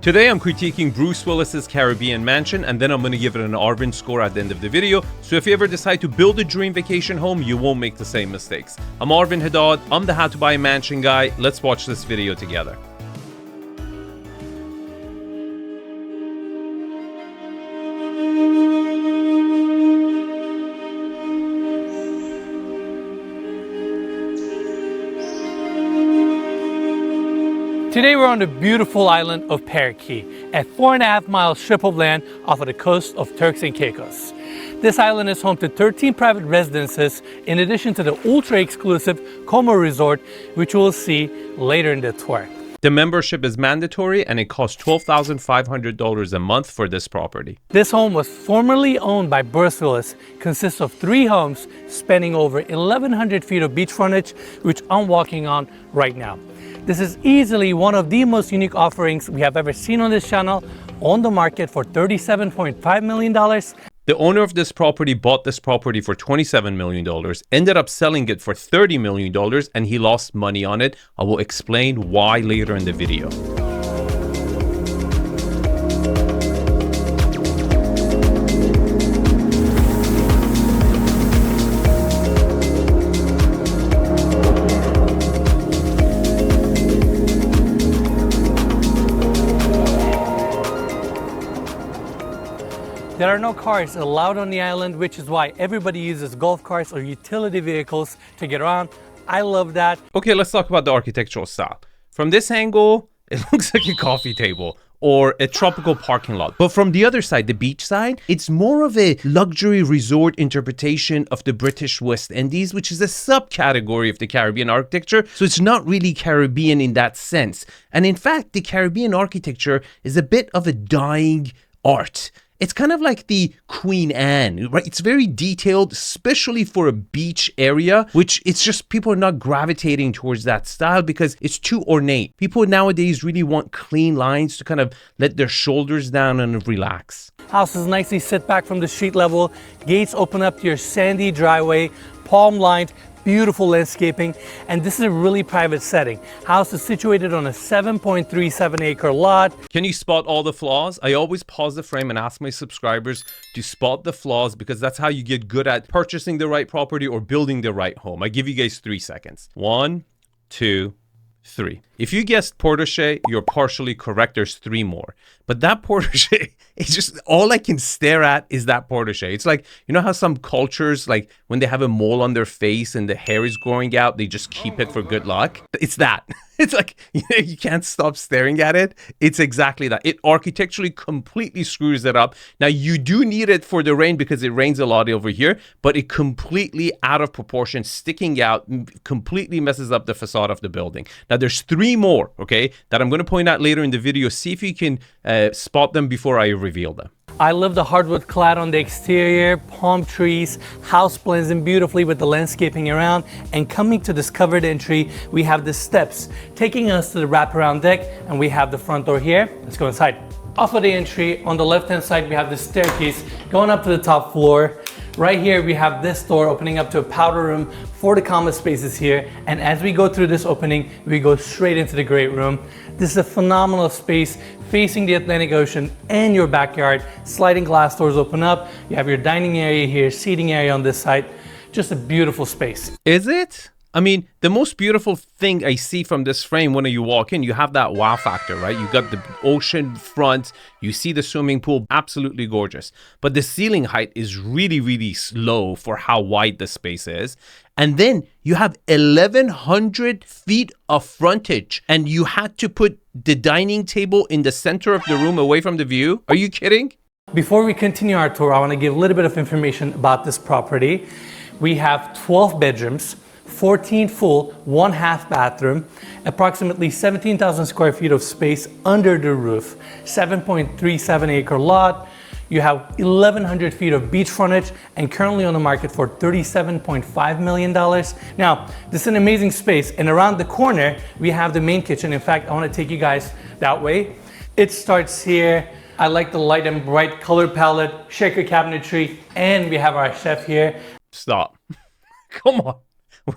Today I'm critiquing Bruce Willis's Caribbean mansion, and then I'm going to give it an Arvin score at the end of the video. So if you ever decide to build a dream vacation home, you won't make the same mistakes. I'm Arvin Haddad, I'm the How to Buy a Mansion guy. Let's watch this video together. Today we're on the beautiful island of Parrot Cay, a 4.5-mile strip of land off of the coast of Turks and Caicos. This island is home to 13 private residences in addition to the ultra-exclusive Como Resort, which we'll see later in the tour. The membership is mandatory and it costs $12,500 a month for this property. This home was formerly owned by Bruce Willis, consists of 3 homes spanning over 1,100 feet of beach frontage, which I'm walking on right now. This is easily one of the most unique offerings we have ever seen on this channel, on the market for $37.5 million. The owner of this property bought this property for $27 million, ended up selling it for $30 million, and he lost money on it. I will explain why later in the video. There are no cars allowed on the island, which is why everybody uses golf carts or utility vehicles to get around. I love that. Okay, let's talk about the architectural style. From this angle, it looks like a coffee table or a tropical parking lot. But from the other side, the beach side, it's more of a luxury resort interpretation of the British West Indies, which is a subcategory of the Caribbean architecture. So it's not really Caribbean in that sense. And in fact, the Caribbean architecture is a bit of a dying art. It's kind of like the Queen Anne, right? It's very detailed, especially for a beach area, which it's just people are not gravitating towards that style because it's too ornate. People nowadays really want clean lines to kind of let their shoulders down and relax. House is nicely set back from the street level. Gates open up to your sandy driveway, palm lined, beautiful landscaping, and this is a really private setting. House is situated on a 7.37 acre lot. Can you spot all the flaws? I always pause the frame and ask my subscribers to spot the flaws because that's how you get good at purchasing the right property or building the right home. I give you guys 3 seconds. 1, 2, 3. If you guessed portiche, you're partially correct. There's 3 more. But that portiche, it's just all I can stare at is that portiche. It's like, you know how some cultures, like when they have a mole on their face and the hair is growing out, they just keep it for good luck. It's that. It's like, you can't stop staring at it. It's exactly that. It architecturally completely screws it up. Now, you do need it for the rain because it rains a lot over here, but it completely out of proportion, sticking out, completely messes up the facade of the building. Now, there's 3 more, okay, that I'm going to point out later in the video. See if you can spot them before I reveal them. I love the hardwood clad on the exterior, palm trees, house blends in beautifully with the landscaping around, and coming to this covered entry, we have the steps taking us to the wraparound deck, and we have the front door here. Let's go inside. Off of the entry, on the left-hand side, we have the staircase going up to the top floor. Right here, we have this door opening up to a powder room for the common spaces here. And as we go through this opening, we go straight into the great room. This is a phenomenal space facing the Atlantic Ocean and your backyard. Sliding glass doors open up. You have your dining area here, seating area on this side. Just a beautiful space. Is it? I mean, the most beautiful thing I see from this frame when you walk in, you have that wow factor, right? You got the ocean front, you see the swimming pool, absolutely gorgeous. But the ceiling height is really, really low for how wide the space is. And then you have 1,100 feet of frontage, and you had to put the dining table in the center of the room away from the view. Are you kidding? Before we continue our tour, I want to give a little bit of information about this property. We have 12 bedrooms, 14 full, 1/2 bathroom, approximately 17,000 square feet of space under the roof, 7.37 acre lot. You have 1,100 feet of beach frontage and currently on the market for $37.5 million. Now, this is an amazing space, and around the corner, we have the main kitchen. In fact, I want to take you guys that way. It starts here. I like the light and bright color palette, shaker cabinetry, and we have our chef here. Stop. Come on.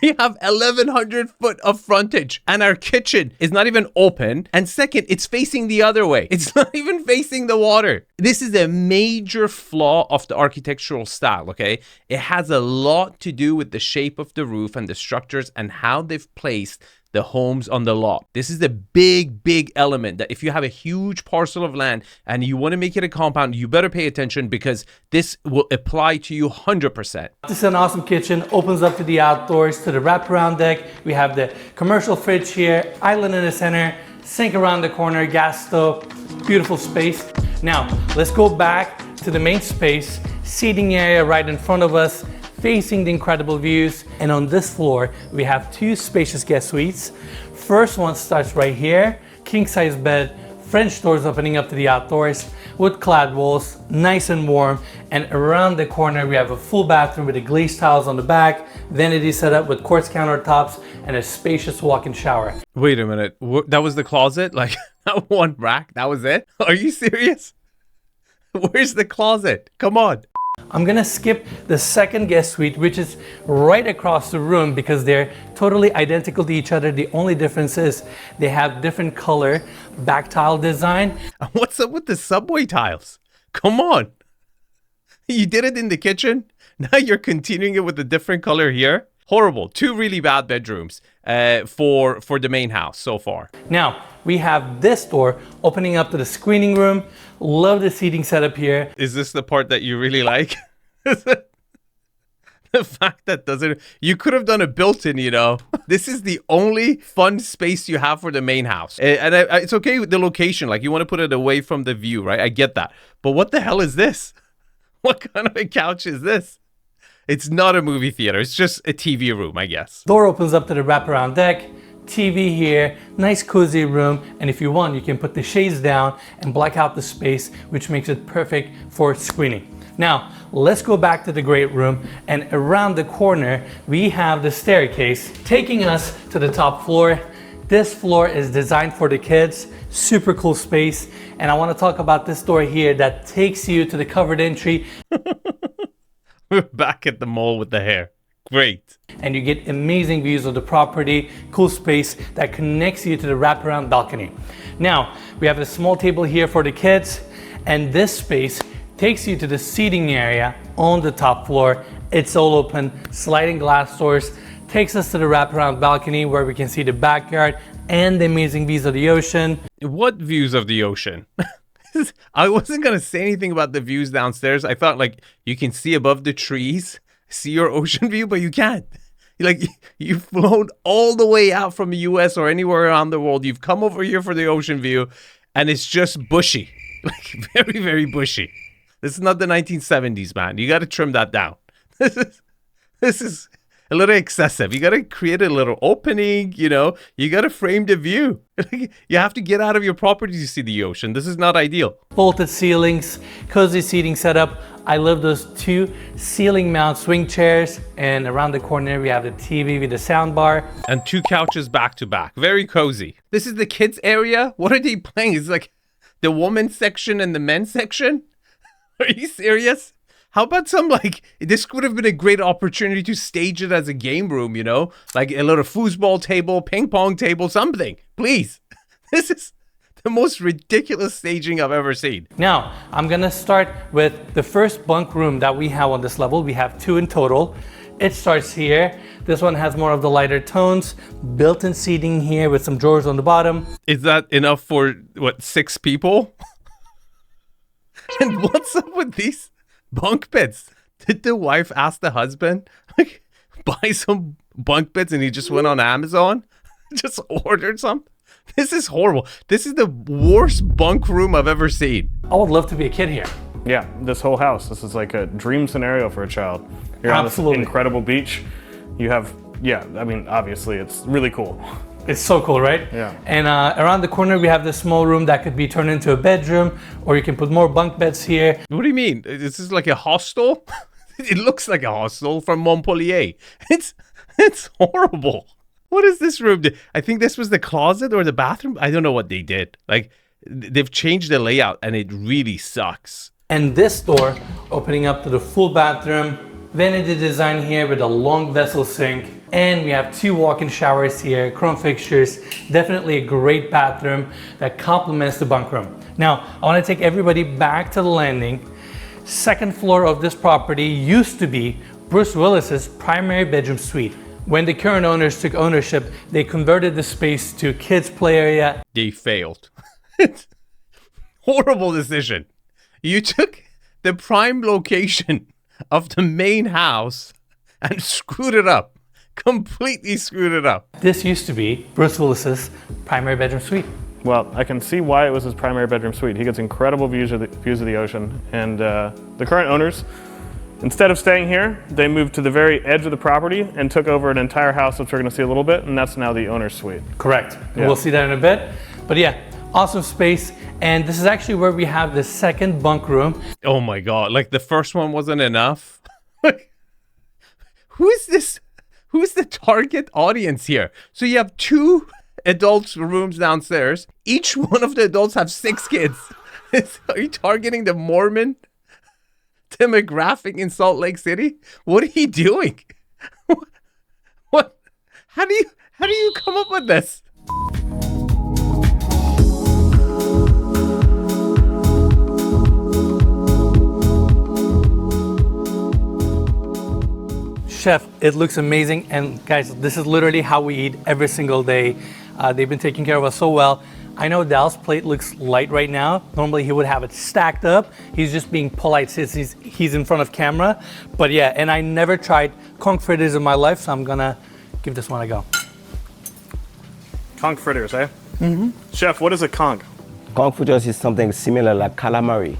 We have 1,100 foot of frontage and our kitchen is not even open. And second, it's facing the other way. It's not even facing the water. This is a major flaw of the architectural style, okay? It has a lot to do with the shape of the roof and the structures and how they've placed the homes on the lot. This is a big element that if you have a huge parcel of land and you want to make it a compound, you better pay attention because this will apply to you 100%. This is an awesome kitchen, opens up to the outdoors, to the wraparound deck. We have the commercial fridge here, island in the center, sink around the corner, gas stove, beautiful space. Now, let's go back to the main space, seating area right in front of us, facing the incredible views. And on this floor, we have two spacious guest suites. First one starts right here, king size bed, French doors opening up to the outdoors, wood clad walls, nice and warm. And around the corner, we have a full bathroom with the glazed tiles on the back, vanity set up with quartz countertops, and a spacious walk-in shower. Wait a minute, that was the closet? Like that one rack, that was it? Are you serious? Where's the closet? Come on. I'm gonna skip the second guest suite, which is right across the room because they're totally identical to each other. The only difference is they have different color back tile design. What's up with the subway tiles? Come on. You did it in the kitchen. Now you're continuing it with a different color here. Horrible. Two really bad bedrooms for the main house so far. Now, we have this door opening up to the screening room. Love the seating setup here. Is this the part that you really like? The fact that you could have done a built-in, you know. This is the only fun space you have for the main house. And it's okay with the location. Like you want to put it away from the view, right? I get that. But what the hell is this? What kind of a couch is this? It's not a movie theater. It's just a TV room, I guess. Door opens up to the wraparound deck. TV here, nice cozy room, and if you want, you can put the shades down and black out the space, which makes it perfect for screening. Now, let's go back to the great room, and around the corner, we have the staircase taking us to the top floor. This floor is designed for the kids, super cool space, and I want to talk about this door here that takes you to the covered entry. We're back at the mall with the hair. Great. And you get amazing views of the property, cool space that connects you to the wraparound balcony. Now, we have a small table here for the kids, and this space takes you to the seating area on the top floor. It's all open, sliding glass doors, takes us to the wraparound balcony where we can see the backyard and the amazing views of the ocean. What views of the ocean? I wasn't going to say anything about the views downstairs. I thought like you can see above the trees, see your ocean view, but you can't. Like you've flown all the way out from the US or anywhere around the world. You've come over here for the ocean view and it's just bushy, like very bushy. This is not the 1970s, man. You got to trim that down. This is a little excessive. You got to create a little opening, you know, you got to frame the view. You have to get out of your property to see the ocean. This is not ideal. Vaulted ceilings, cozy seating setup. I love those two ceiling mount swing chairs, and around the corner we have the TV with the sound bar. And two couches back to back. Very cozy. This is the kids area. What are they playing? It's like the women's section and the men's section. Are you serious? How about some like, this would have been a great opportunity to stage it as a game room, you know? Like a little foosball table, ping pong table, something. Please. This is the most ridiculous staging I've ever seen. Now, I'm gonna start with the first bunk room that we have on this level. We have two in total. It starts here. This one has more of the lighter tones, built-in seating here with some drawers on the bottom. Is that enough for, what, 6 people? And what's up with these bunk beds? Did the wife ask the husband, like, buy some bunk beds and he just went on Amazon? Just ordered some? This is horrible. This is the worst bunk room I've ever seen. I would love to be a kid here. Yeah, this whole house. This is like a dream scenario for a child. You're Absolutely. on this incredible beach. You have, yeah, I mean, obviously it's really cool. It's so cool, right? Yeah. And around the corner, we have this small room that could be turned into a bedroom, or you can put more bunk beds here. What do you mean? Is this like a hostel? It looks like a hostel from Montpellier. It's horrible. What is this room? I think this was the closet or the bathroom. I don't know what they did. Like, they've changed the layout and it really sucks. And this door opening up to the full bathroom, Vanity design here with a long vessel sink. And we have 2 walk-in showers here, chrome fixtures. Definitely a great bathroom that complements the bunk room. Now, I want to take everybody back to the landing. Second floor of this property used to be Bruce Willis's primary bedroom suite. When the current owners took ownership, they converted the space to kids' play area. They failed. Horrible decision. You took the prime location of the main house and screwed it up. Completely screwed it up. This used to be Bruce Willis's primary bedroom suite. Well, I can see why it was his primary bedroom suite. He gets incredible views of the ocean. And the current owners, instead of staying here, they moved to the very edge of the property and took over an entire house, which we're going to see a little bit, and that's now the owner's suite. Correct. Yeah. We'll see that in a bit. But yeah, awesome space. And this is actually where we have the second bunk room. Oh my God. Like the first one wasn't enough. Like, who is this? Who's the target audience here? So you have 2 adults' rooms downstairs. Each one of the adults have 6 kids. Are you targeting the Mormon demographic in Salt Lake City? What are you doing? What? How do you come up with this? Chef, it looks amazing. And guys, this is literally how we eat every single day. They've been taking care of us so well. I know Dal's plate looks light right now. Normally he would have it stacked up. He's just being polite since he's in front of camera. But yeah, and I never tried conch fritters in my life, so I'm gonna give this one a go. Conch fritters, eh? Mm-hmm. Chef, what is a conch? Conch fritters is something similar like calamari.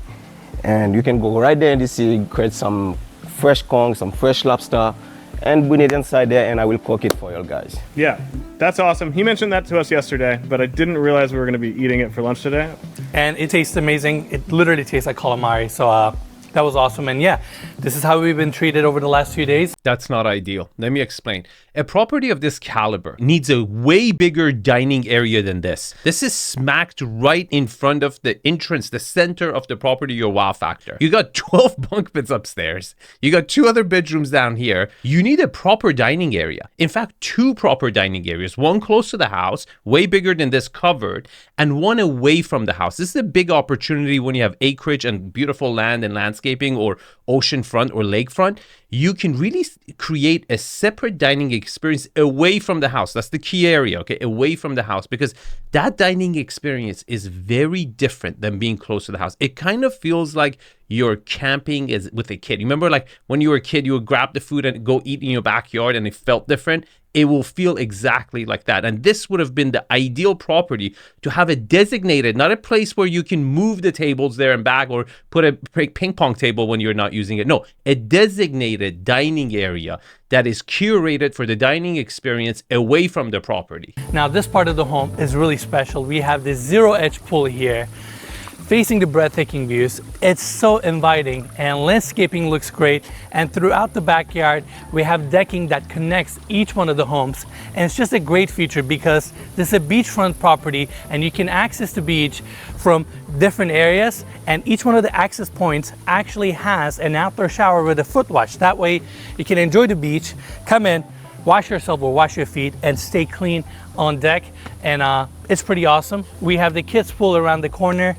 And you can go right there in the sea, create some fresh conch, some fresh lobster, and bring it inside there, and I will cook it for you guys. Yeah, that's awesome. He mentioned that to us yesterday, but I didn't realize we were going to be eating it for lunch today. And it tastes amazing. It literally tastes like calamari. So that was awesome. And yeah, this is how we've been treated over the last few days. That's not ideal. Let me explain. A property of this caliber needs a way bigger dining area than this. This is smacked right in front of the entrance, the center of the property, your wow factor. You got 12 bunk beds upstairs. You got 2 other bedrooms down here. You need a proper dining area. In fact, 2 proper dining areas, one close to the house, way bigger than this covered, and one away from the house. This is a big opportunity when you have acreage and beautiful land and landscaping or oceanfront or lakefront. You can really create a separate dining experience away from the house. That's the key area, okay? Away from the house, because that dining experience is very different than being close to the house. It kind of feels like you're camping as with a kid. You remember like when you were a kid, you would grab the food and go eat in your backyard and it felt different? It will feel exactly like that. And this would have been the ideal property to have a designated, not a place where you can move the tables there and back or put a ping pong table when you're not using it. No, a designated dining area that is curated for the dining experience away from the property. Now this part of the home is really special. We have this zero edge pool here, facing the breathtaking views. It's so inviting and landscaping looks great. And throughout the backyard, we have decking that connects each one of the homes. And it's just a great feature because this is a beachfront property and you can access the beach from different areas. And each one of the access points actually has an outdoor shower with a foot wash. That way you can enjoy the beach, come in, wash yourself or wash your feet and stay clean on deck. And it's pretty awesome. We have the kids pool around the corner.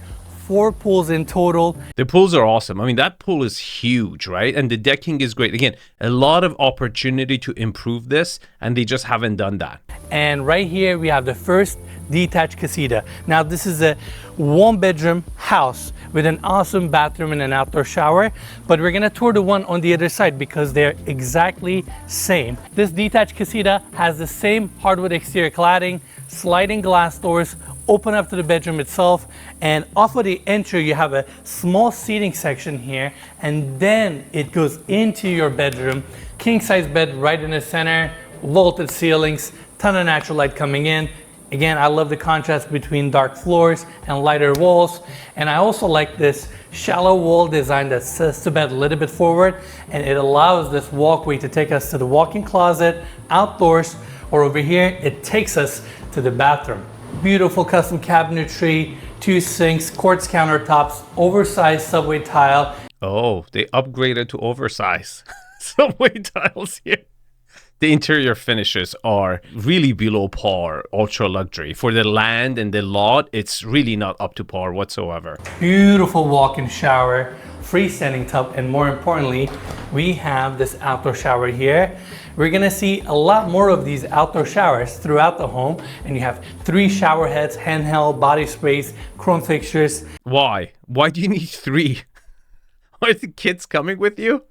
4 pools in total. The pools are awesome. I mean, that pool is huge, right? And the decking is great. Again, a lot of opportunity to improve this, and they just haven't done that. And right here, we have the first detached casita. Now, this is a 1-bedroom house with an awesome bathroom and an outdoor shower, but we're gonna tour the one on the other side because they're exactly same. This detached casita has the same hardwood exterior cladding, sliding glass doors, open up to the bedroom itself, and off of the entry you have a small seating section here, and then it goes into your bedroom. King size bed right in the center, vaulted ceilings, ton of natural light coming in. Again, I love the contrast between dark floors and lighter walls, and I also like this shallow wall design that sets the bed a little bit forward, and it allows this walkway to take us to the walk-in closet, outdoors, or over here it takes us to the bathroom. Beautiful custom cabinetry, 2 sinks, quartz countertops, oversized subway tile. Oh, they upgraded to oversize. subway tiles here. The interior finishes are really below par, ultra luxury. For the land and the lot, it's really not up to par whatsoever. Beautiful walk-in shower, freestanding tub, and more importantly, we have this outdoor shower here. We're gonna see a lot more of these outdoor showers throughout the home, and you have 3 shower heads, handheld, body sprays, chrome fixtures. Why? Why do you need 3? Are the kids coming with you?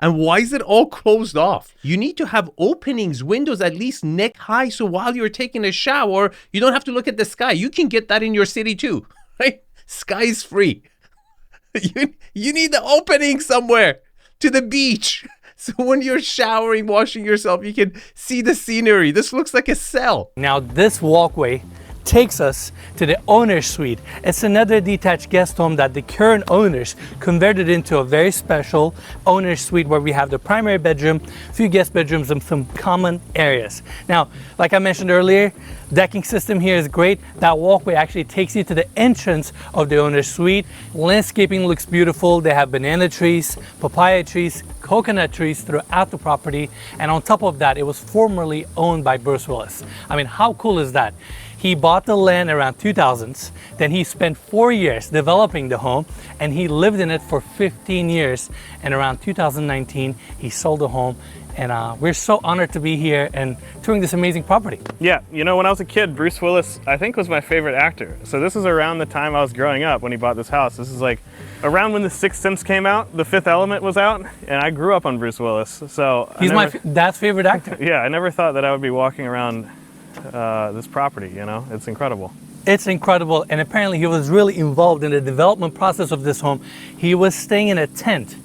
And why is it all closed off? You need to have openings, windows at least neck high, so while you're taking a shower, you don't have to look at the sky. You can get that in your city too, right? Sky is free. You need the opening somewhere to the beach. So when you're showering, washing yourself, you can see the scenery. This looks like a cell. Now this walkway takes us to the owner's suite. It's another detached guest home that the current owners converted into a very special owner's suite where we have the primary bedroom, a few guest bedrooms, and some common areas. Now, like I mentioned earlier, decking system here is great. That walkway actually takes you to the entrance of the owner's suite. Landscaping looks beautiful. They have banana trees, papaya trees, coconut trees throughout the property. And on top of that, it was formerly owned by Bruce Willis. I mean, how cool is that? He bought the land around 2000s, then he spent 4 years developing the home, and he lived in it for 15 years. And around 2019, he sold the home, and we're so honored to be here and touring this amazing property. Yeah, you know, when I was a kid, Bruce Willis, I think, was my favorite actor. So this is around the time I was growing up when he bought this house. This is like around when The Sixth Sense came out, The Fifth Element was out, and I grew up on Bruce Willis. So he's my dad's favorite actor. Yeah, I never thought that I would be walking around this property, you know, it's incredible. It's incredible, and apparently he was really involved in the development process of this home. He was staying in a tent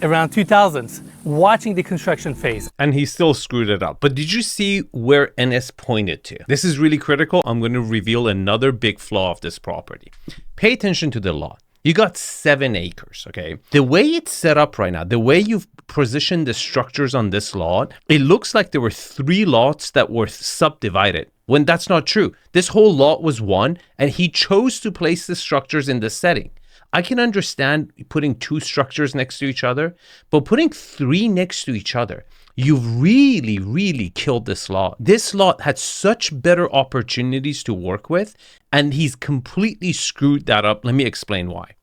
around 2000s, watching the construction phase. And he still screwed it up. But did you see where Enes pointed to? This is really critical. I'm going to reveal another big flaw of this property. Pay attention to the lot. You got 7 acres, okay? The way it's set up right now, the way you've positioned the structures on this lot, it looks like there were 3 lots that were subdivided, when that's not true. This whole lot was one, and he chose to place the structures in this setting. I can understand putting 2 structures next to each other, but putting 3 next to each other, you've really, really killed this lot. This lot had such better opportunities to work with, and he's completely screwed that up. Let me explain why.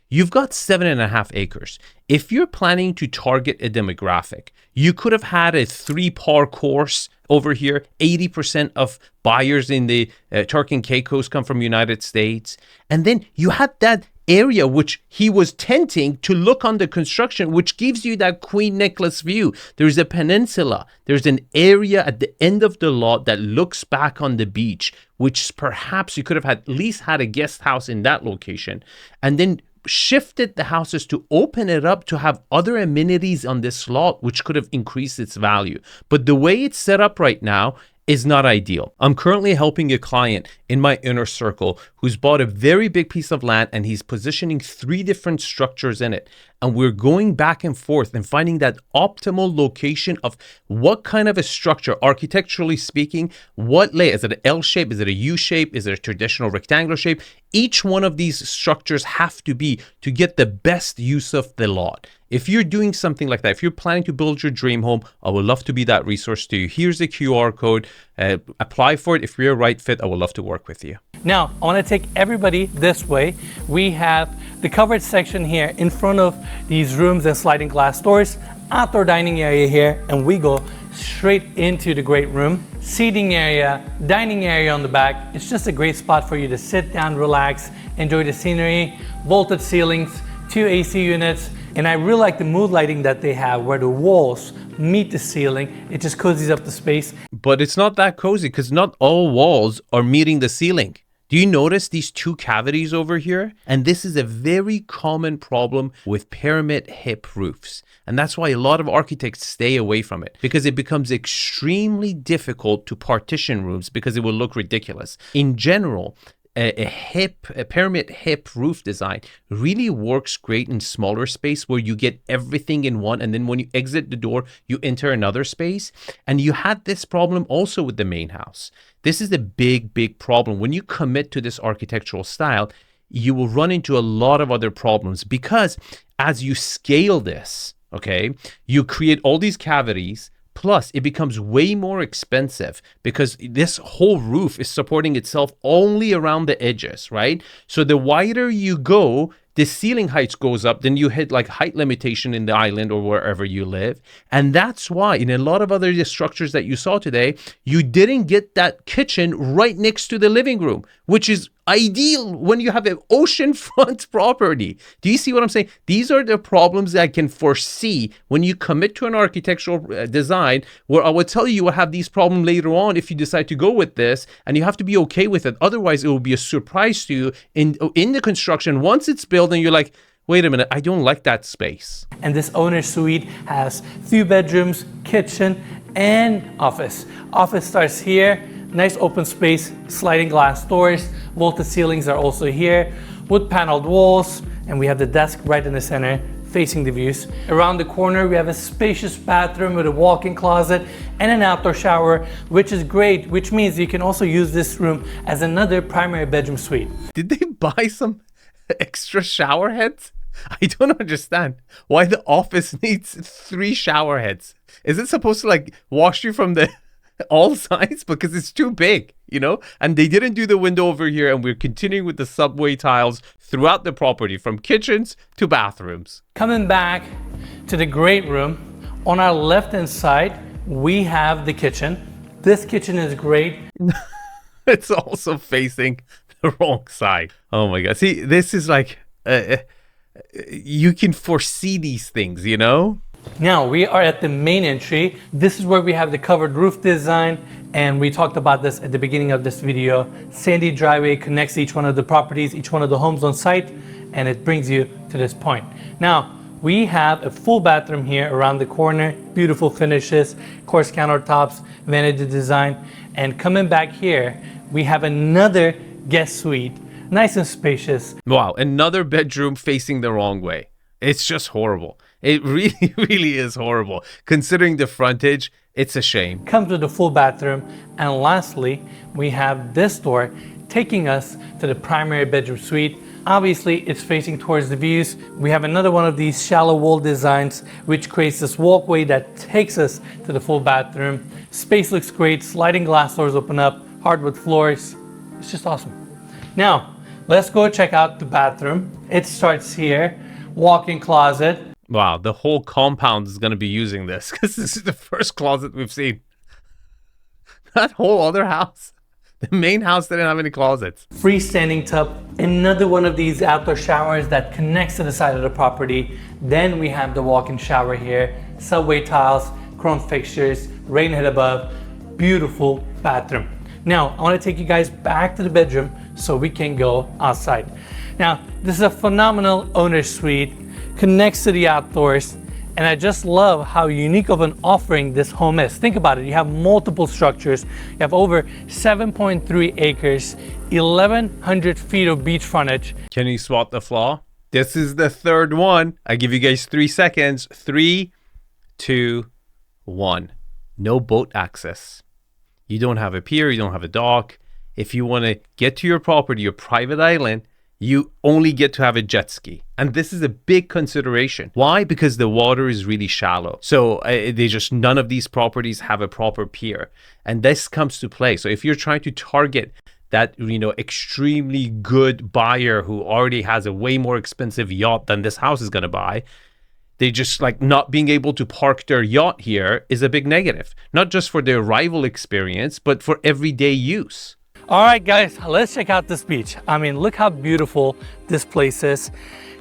You've got 7.5 acres. If you're planning to target a demographic, you could have had a 3-par course over here. 80% of buyers in the Turks and Caicos come from United States. And then you had that area which he was tenting to look on the construction, which gives you that Queen Necklace view. There's a peninsula. There's an area at the end of the lot that looks back on the beach, which perhaps you could have at least had a guest house in that location. And then shifted the houses to open it up to have other amenities on this lot, which could have increased its value. But the way it's set up right now is not ideal. I'm currently helping a client in my inner circle who's bought a very big piece of land, and he's positioning 3 different structures in it. And we're going back and forth and finding that optimal location of what kind of a structure, architecturally speaking, what layout. Is it an L shape? Is it a U shape? Is it a traditional rectangular shape? Each one of these structures have to be to get the best use of the lot. If you're doing something like that, if you're planning to build your dream home, I would love to be that resource to you. Here's a QR code. Apply for it. If you're a right fit, I would love to work with you. Now, I want to take everybody this way. We have the covered section here in front of these rooms and sliding glass doors, outdoor dining area here, and we go straight into the great room. Seating area, dining area on the back. It's just a great spot for you to sit down, relax, enjoy the scenery, vaulted ceilings, 2 AC units, and I really like the mood lighting that they have where the walls meet the ceiling. It just cozies up the space. But it's not that cozy because not all walls are meeting the ceiling. Do you notice these 2 cavities over here? And this is a very common problem with pyramid hip roofs. And that's why a lot of architects stay away from it, because it becomes extremely difficult to partition rooms because it will look ridiculous. In general, a pyramid hip roof design really works great in smaller space where you get everything in one, and then when you exit the door you enter another space. And you had this problem also with the main house. This is a big problem. When you commit to this architectural style, you will run into a lot of other problems, because as you scale this, okay, you create all these cavities. Plus, it becomes way more expensive because this whole roof is supporting itself only around the edges, right? So the wider you go, the ceiling heights goes up, then you hit like height limitation in the island or wherever you live. And that's why in a lot of other structures that you saw today, you didn't get that kitchen right next to the living room, which is ideal when you have an oceanfront property. Do you see what I'm saying? These are the problems that I can foresee when you commit to an architectural design, where I will tell you will have these problems later on if you decide to go with this, and you have to be okay with it. Otherwise, it will be a surprise to you in the construction once it's built and you're like, wait a minute, I don't like that space. And this owner suite has 3 bedrooms, kitchen, and office. Office starts here. Nice open space, sliding glass doors, vaulted ceilings are also here, wood paneled walls, and we have the desk right in the center facing the views. Around the corner, we have a spacious bathroom with a walk-in closet and an outdoor shower, which is great, which means you can also use this room as another primary bedroom suite. Did they buy some extra shower heads? I don't understand why the office needs 3 shower heads. Is it supposed to like wash you from the all sides because it's too big, you know? And they didn't do the window over here, and we're continuing with the subway tiles throughout the property from kitchens to bathrooms. Coming back to the great room, on our left hand side, we have the kitchen. This kitchen is great. It's also facing the wrong side. Oh my God. See, this is like, you can foresee these things, you know? Now we are at the main entry. This is where we have the covered roof design, and we talked about this at the beginning of this video. Sandy driveway connects each one of the properties, each one of the homes on site, and it brings you to this point. Now we have a full bathroom here around the corner, beautiful finishes, coarse countertops, vanity design, and coming back here, we have another guest suite, nice and spacious. Wow, another bedroom facing the wrong way. It's just horrible. It really, really is horrible. Considering the frontage, it's a shame. Comes with a full bathroom. And lastly, we have this door taking us to the primary bedroom suite. Obviously, it's facing towards the views. We have another one of these shallow wall designs, which creates this walkway that takes us to the full bathroom. Space looks great. Sliding glass doors open up, hardwood floors. It's just awesome. Now, let's go check out the bathroom. It starts here, walk-in closet. Wow, the whole compound is going to be using this because this is the first closet we've seen. That whole other house, the main house didn't have any closets. Freestanding tub, another one of these outdoor showers that connects to the side of the property. Then we have the walk-in shower here, subway tiles, chrome fixtures, rain head above, beautiful bathroom. Now, I want to take you guys back to the bedroom so we can go outside. Now, this is a phenomenal owner's suite, connects to the outdoors, and I just love how unique of an offering this home is. Think about it. You have multiple structures. You have over 7.3 acres, 1,100 feet of beach frontage. Can you spot the flaw? This is the third one. I give you guys 3 seconds. 3, 2, 1. No boat access. You don't have a pier. You don't have a dock. If you want to get to your property, your private island, you only get to have a jet ski. And this is a big consideration. Why? Because the water is really shallow. So none of these properties have a proper pier. And this comes to play. So if you're trying to target that, extremely good buyer who already has a way more expensive yacht than this house is going to buy, they just like not being able to park their yacht here is a big negative. Not just for the arrival experience, but for everyday use. All right, guys, let's check out this beach. I mean, look how beautiful this place is.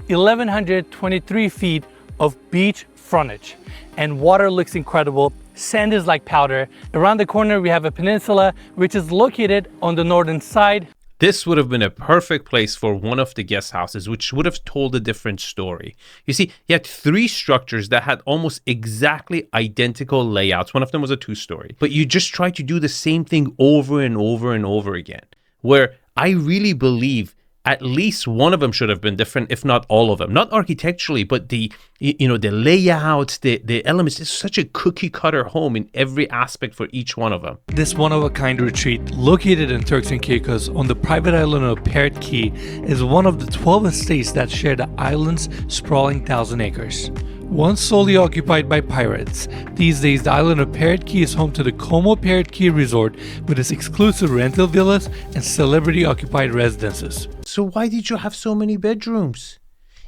1,123 feet of beach frontage, and water looks incredible. Sand is like powder. Around the corner, we have a peninsula, which is located on the northern side. This would have been a perfect place for one of the guest houses, which would have told a different story. You see, you had 3 structures that had almost exactly identical layouts. One of them was a 2-story. But you just try to do the same thing over and over and over again, where I really believe at least one of them should have been different, if not all of them. Not architecturally, but the layouts, the elements. It's such a cookie cutter home in every aspect for each one of them. This one-of-a-kind retreat, located in Turks and Caicos on the private island of Parrot Cay, is one of the 12 estates that share the island's sprawling 1,000 acres. Once solely occupied by pirates, these days the island of Parrot Cay is home to the Como Parrot Cay Resort with its exclusive rental villas and celebrity-occupied residences. So why did you have so many bedrooms?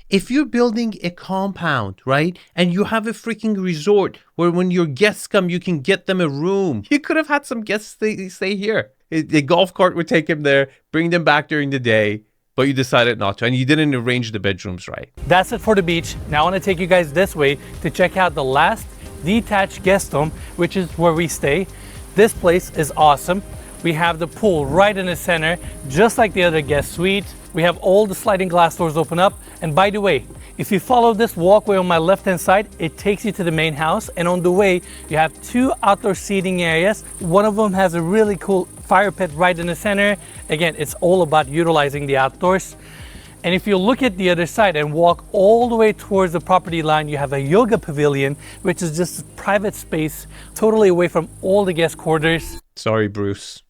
If you're building a compound, right, and you have a freaking resort where when your guests come, you can get them a room, you could have had some guests stay here. The golf cart would take them there, bring them back during the day, but you decided not to, and you didn't arrange the bedrooms right. That's it for the beach. Now I want to take you guys this way to check out the last detached guest home, which is where we stay. This place is awesome. We have the pool right in the center, just like the other guest suite. We have all the sliding glass doors open up. And by the way, if you follow this walkway on my left-hand side, it takes you to the main house. And on the way, you have 2 outdoor seating areas. One of them has a really cool fire pit right in the center. Again, it's all about utilizing the outdoors. And if you look at the other side and walk all the way towards the property line, you have a yoga pavilion, which is just a private space, totally away from all the guest quarters. Sorry, Bruce.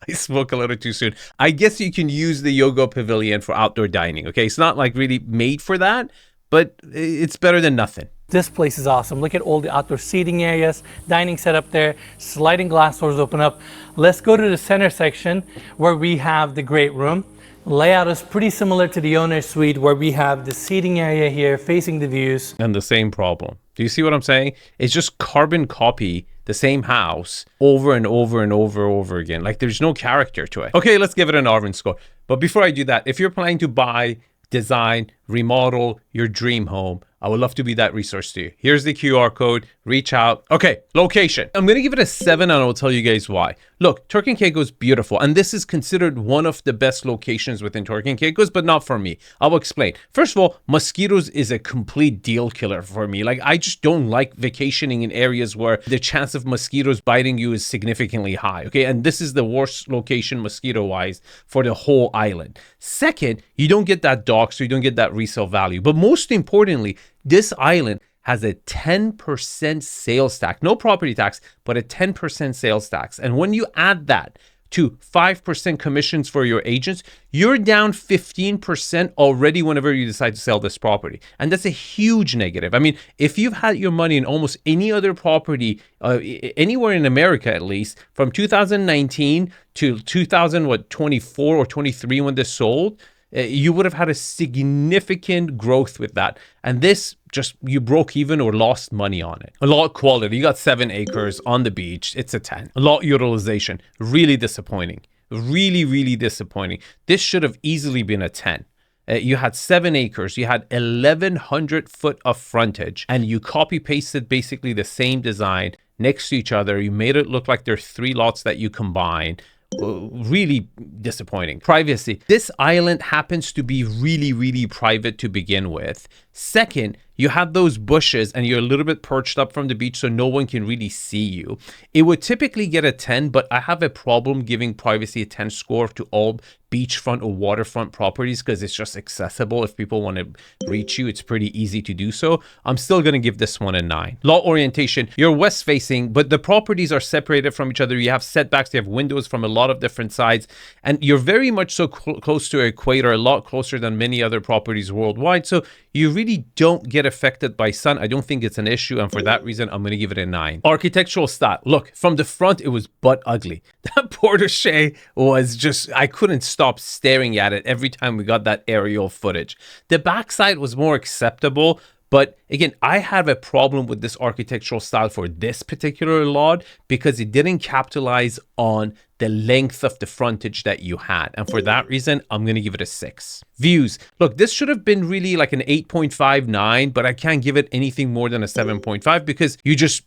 I spoke a little too soon. I guess you can use the yoga pavilion for outdoor dining. Okay, it's not like really made for that, but it's better than nothing. This place is awesome. Look at all the outdoor seating areas, dining set up there, sliding glass doors open up. Let's go to the center section where we have the great room. Layout is pretty similar to the owner's suite where we have the seating area here facing the views. And the same problem. Do you see what I'm saying? It's just carbon copy the same house over and over and over again. Like there's no character to it. Okay, let's give it an Arvin score. But before I do that, if you're planning to buy, design, remodel your dream home, I would love to be that resource to you. Here's the QR code, reach out. Okay, location. I'm gonna give it a 7 and I'll tell you guys why. Look, Turks and Caicos is beautiful, and this is considered one of the best locations within Turks and Caicos, but not for me. I'll explain. First of all, mosquitoes is a complete deal killer for me. Like, I just don't like vacationing in areas where the chance of mosquitoes biting you is significantly high, okay? And this is the worst location mosquito-wise for the whole island. Second, you don't get that dock, so you don't get that resale value. But most importantly, this island has a 10% sales tax, no property tax, but a 10% sales tax. And when you add that to 5% commissions for your agents, you're down 15% already whenever you decide to sell this property. And that's a huge negative. I mean, if you've had your money in almost any other property, anywhere in America at least, from 2019 to 2024 or 23 when this sold, you would have had a significant growth with that. And this, just you broke even or lost money on it. A lot of quality. You got 7 acres on the beach. It's a 10. A lot of utilization. Really disappointing. Really disappointing. This should have easily been a 10. You had 7 acres. You had 1,100 foot of frontage. And you copy pasted basically the same design next to each other. You made it look like there's 3 lots that you combine. Really disappointing. Privacy. This island happens to be really private to begin with. Second, you have those bushes and you're a little bit perched up from the beach so no one can really see you. It would typically get a 10, but I have a problem giving privacy a 10 score to all beachfront or waterfront properties because it's just accessible. If people want to reach you, it's pretty easy to do so. I'm still going to give this one a 9. Lot orientation. You're west facing, but the properties are separated from each other. You have setbacks, you have windows from a lot of different sides, and you're very much so close to equator, a lot closer than many other properties worldwide. So you really don't get affected by sun. I don't think it's an issue, and for that reason, I'm going to give it a 9. Architectural style. Look, from the front, it was butt ugly. That Parrot Cay was just, I couldn't stop staring at it every time we got that aerial footage. The backside was more acceptable, but again, I have a problem with this architectural style for this particular lot because it didn't capitalize on the length of the frontage that you had. And for that reason, I'm going to give it a 6. Views. Look, this should have been really like an 8.59, but I can't give it anything more than a 7.5 because you just,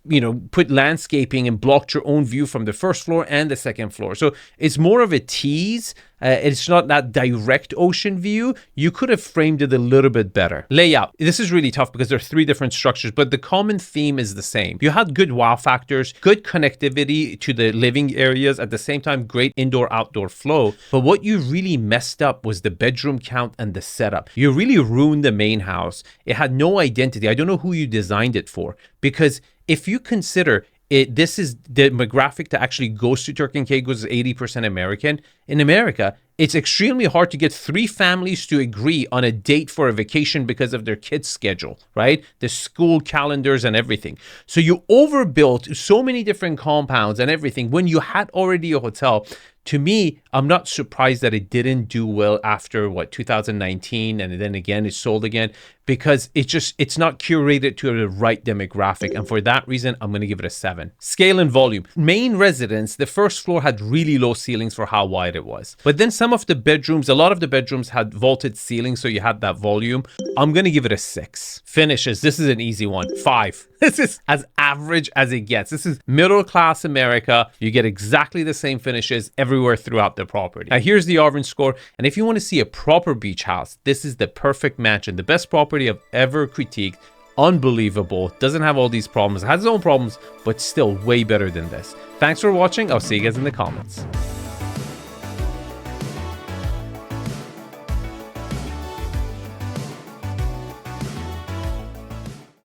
put landscaping and blocked your own view from the first floor and the second floor. So it's more of a tease. It's not that direct ocean view. You could have framed it a little bit better. Layout. This is really tough because there are 3 different structures, but the common theme is the same. You had good wow factors, good connectivity to the living areas, at the same time, great indoor-outdoor flow. But what you really messed up was the bedroom count and the setup. You really ruined the main house. It had no identity. I don't know who you designed it for, because if you consider this is the demographic that actually goes to Turks and Caicos is 80% American. In America, it's extremely hard to get 3 families to agree on a date for a vacation because of their kids' schedule, right? The school calendars and everything. So you overbuilt so many different compounds and everything when you had already a hotel. To me, I'm not surprised that it didn't do well after 2019, and then again it sold again, because it's not curated to the right demographic, and for that reason I'm going to give it a 7. Scale and volume. Main residence, the first floor had really low ceilings for how wide it was, but then some of the bedrooms, a lot of the bedrooms had vaulted ceilings, so you had that volume. I'm going to give it a 6. Finishes, this is an easy one. 5. This is as average as it gets. This is middle class America. You get exactly the same finishes everywhere throughout the property. Now here's the Arvin score, and if you want to see a proper beach house, this is the perfect mansion, the best property I've ever critiqued. Unbelievable. Doesn't have all these problems. It has its own problems, but still way better than this. Thanks for watching. I'll see you guys in the comments.